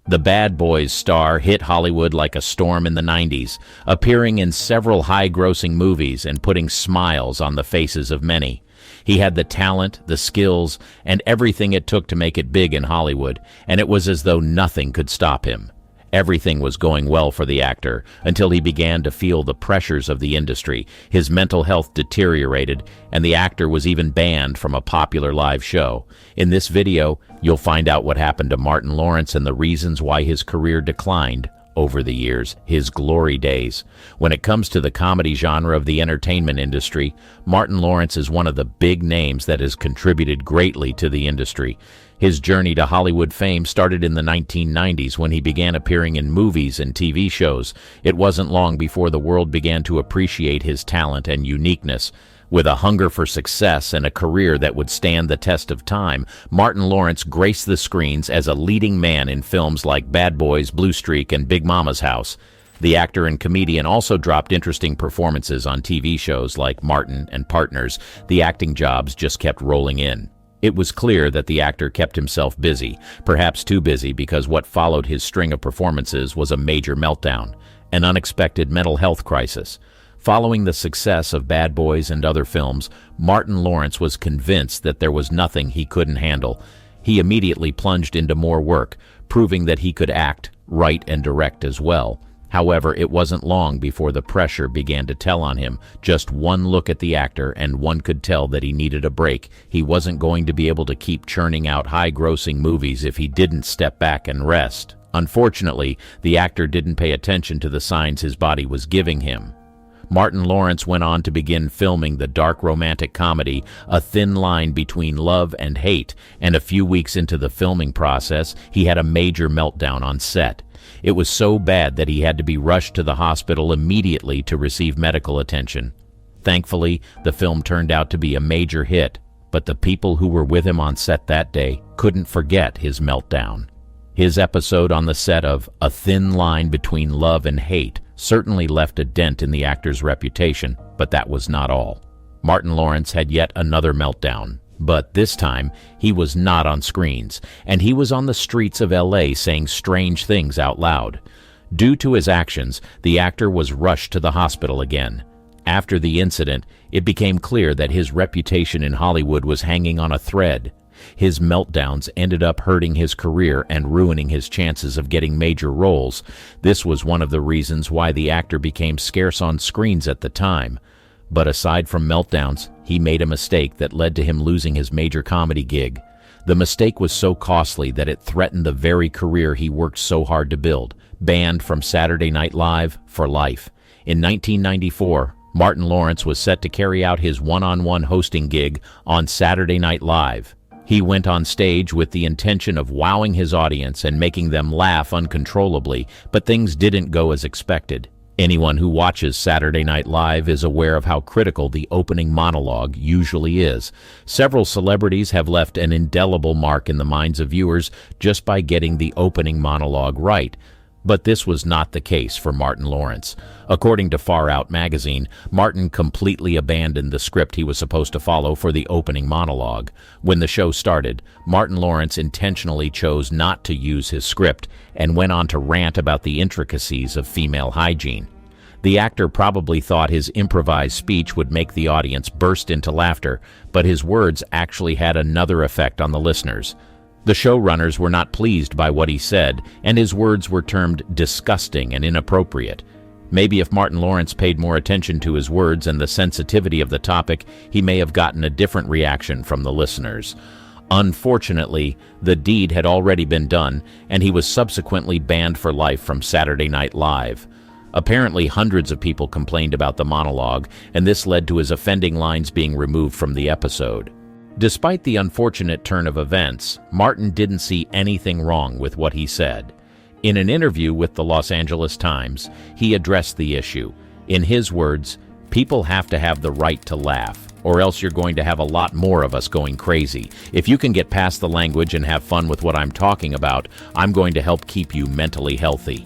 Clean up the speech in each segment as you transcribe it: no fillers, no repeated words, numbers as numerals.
The Bad Boys star hit Hollywood like a storm in the 90s, appearing in several high-grossing movies and putting smiles on the faces of many. He had the talent, the skills, and everything it took to make it big in Hollywood, and it was as though nothing could stop him. Everything was going well for the actor until he began to feel the pressures of the industry. His mental health deteriorated, and the actor was even banned from a popular live show. In this video, you'll find out what happened to Martin Lawrence and the reasons why his career declined over the years, his glory days. When it comes to the comedy genre of the entertainment industry, Martin Lawrence is one of the big names that has contributed greatly to the industry. His journey to Hollywood fame started in the 1990s when he began appearing in movies and TV shows. It wasn't long before the world began to appreciate his talent and uniqueness. With a hunger for success and a career that would stand the test of time, Martin Lawrence graced the screens as a leading man in films like Bad Boys, Blue Streak, and Big Mama's House. The actor and comedian also dropped interesting performances on TV shows like Martin and Partners. The acting jobs just kept rolling in. It was clear that the actor kept himself busy, perhaps too busy, because what followed his string of performances was a major meltdown, an unexpected mental health crisis. Following the success of Bad Boys and other films, Martin Lawrence was convinced that there was nothing he couldn't handle. He immediately plunged into more work, proving that he could act, write, and direct as well. However, it wasn't long before the pressure began to tell on him. Just one look at the actor and one could tell that he needed a break. He wasn't going to be able to keep churning out high-grossing movies if he didn't step back and rest. Unfortunately, the actor didn't pay attention to the signs his body was giving him. Martin Lawrence went on to begin filming the dark romantic comedy A Thin Line Between Love and Hate, and a few weeks into the filming process, he had a major meltdown on set. It was so bad that he had to be rushed to the hospital immediately to receive medical attention. Thankfully, the film turned out to be a major hit, but the people who were with him on set that day couldn't forget his meltdown. His episode on the set of A Thin Line Between Love and Hate certainly left a dent in the actor's reputation, but that was not all. Martin Lawrence had yet another meltdown, but this time he was not on screens, and he was on the streets of LA saying strange things out loud. Due to his actions, the actor was rushed to the hospital again. After the incident, it became clear that his reputation in Hollywood was hanging on a thread. His meltdowns ended up hurting his career and ruining his chances of getting major roles. This was one of the reasons why the actor became scarce on screens at the time. But aside from meltdowns, he made a mistake that led to him losing his major comedy gig. The mistake was so costly that it threatened the very career he worked so hard to build. Banned from Saturday Night Live for life. In 1994, Martin Lawrence was set to carry out his one-on-one hosting gig on Saturday Night Live. He went on stage with the intention of wowing his audience and making them laugh uncontrollably, but things didn't go as expected. Anyone who watches Saturday Night Live is aware of how critical the opening monologue usually is. Several celebrities have left an indelible mark in the minds of viewers just by getting the opening monologue right. But this was not the case for Martin Lawrence. According to Far Out magazine, Martin completely abandoned the script he was supposed to follow for the opening monologue. When the show started, Martin Lawrence intentionally chose not to use his script and went on to rant about the intricacies of female hygiene. The actor probably thought his improvised speech would make the audience burst into laughter, but his words actually had another effect on the listeners. The showrunners were not pleased by what he said, and his words were termed disgusting and inappropriate. Maybe if Martin Lawrence paid more attention to his words and the sensitivity of the topic, he may have gotten a different reaction from the listeners. Unfortunately, the deed had already been done, and he was subsequently banned for life from Saturday Night Live. Apparently, hundreds of people complained about the monologue, and this led to his offending lines being removed from the episode. Despite the unfortunate turn of events, Martin didn't see anything wrong with what he said. In an interview with the Los Angeles Times, he addressed the issue. In his words, "People have to have the right to laugh, or else you're going to have a lot more of us going crazy. If you can get past the language and have fun with what I'm talking about, I'm going to help keep you mentally healthy."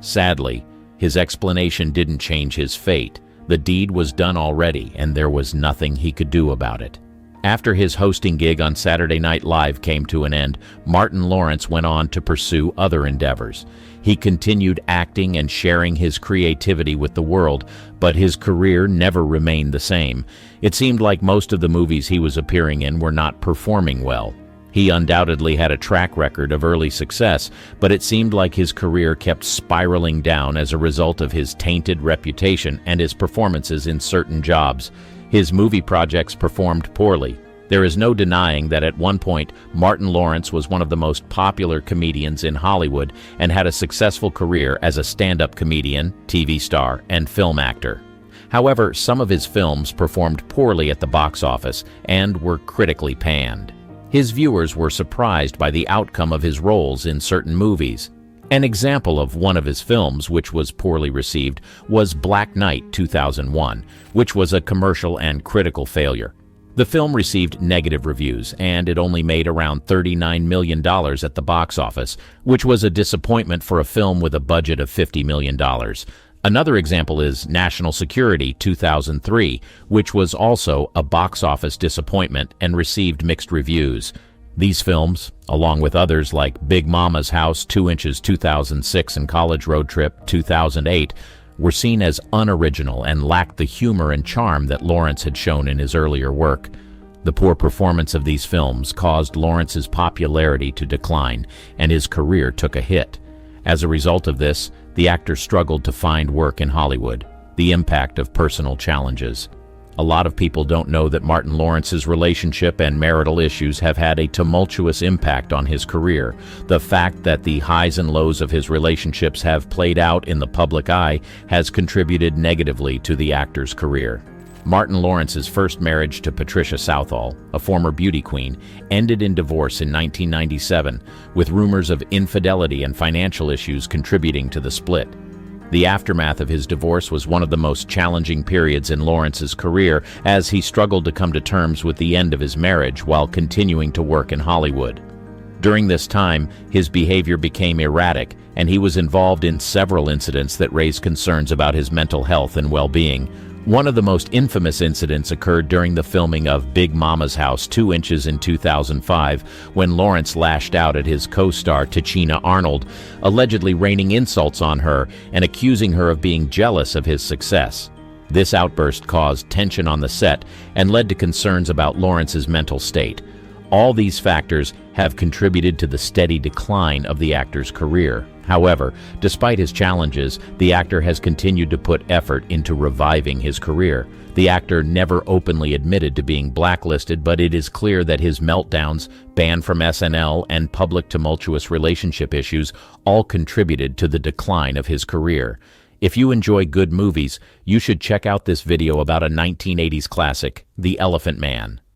Sadly, his explanation didn't change his fate. The deed was done already, and there was nothing he could do about it. After his hosting gig on Saturday Night Live came to an end, Martin Lawrence went on to pursue other endeavors. He continued acting and sharing his creativity with the world, but his career never remained the same. It seemed like most of the movies he was appearing in were not performing well. He undoubtedly had a track record of early success, but it seemed like his career kept spiraling down as a result of his tainted reputation and his performances in certain jobs. His movie projects performed poorly. There is no denying that at one point, Martin Lawrence was one of the most popular comedians in Hollywood and had a successful career as a stand-up comedian, TV star, and film actor. However, some of his films performed poorly at the box office and were critically panned. His viewers were surprised by the outcome of his roles in certain movies. An example of one of his films which was poorly received was Black Knight 2001, which was a commercial and critical failure. The film received negative reviews, and it only made around $39 million at the box office, which was a disappointment for a film with a budget of $50 million. Another example is National Security 2003, which was also a box office disappointment and received mixed reviews. These films, along with others like Big Mama's House 2 Inches 2006 and College Road Trip 2008, were seen as unoriginal and lacked the humor and charm that Lawrence had shown in his earlier work. The poor performance of these films caused Lawrence's popularity to decline, and his career took a hit. As a result of this, the actor struggled to find work in Hollywood. The impact of personal challenges. A lot of people don't know that Martin Lawrence's relationship and marital issues have had a tumultuous impact on his career. The fact that the highs and lows of his relationships have played out in the public eye has contributed negatively to the actor's career. Martin Lawrence's first marriage to Patricia Southall, a former beauty queen, ended in divorce in 1997, with rumors of infidelity and financial issues contributing to the split. The aftermath of his divorce was one of the most challenging periods in Lawrence's career, as he struggled to come to terms with the end of his marriage while continuing to work in Hollywood. During this time, his behavior became erratic, and he was involved in several incidents that raised concerns about his mental health and well-being. One of the most infamous incidents occurred during the filming of Big Mama's House 2 Inches in 2005, when Lawrence lashed out at his co-star Tichina Arnold, allegedly raining insults on her and accusing her of being jealous of his success. This outburst caused tension on the set and led to concerns about Lawrence's mental state. All these factors have contributed to the steady decline of the actor's career. However, despite his challenges, the actor has continued to put effort into reviving his career. The actor never openly admitted to being blacklisted, but it is clear that his meltdowns, ban from SNL, and public tumultuous relationship issues all contributed to the decline of his career. If you enjoy good movies, you should check out this video about a 1980s classic, The Elephant Man.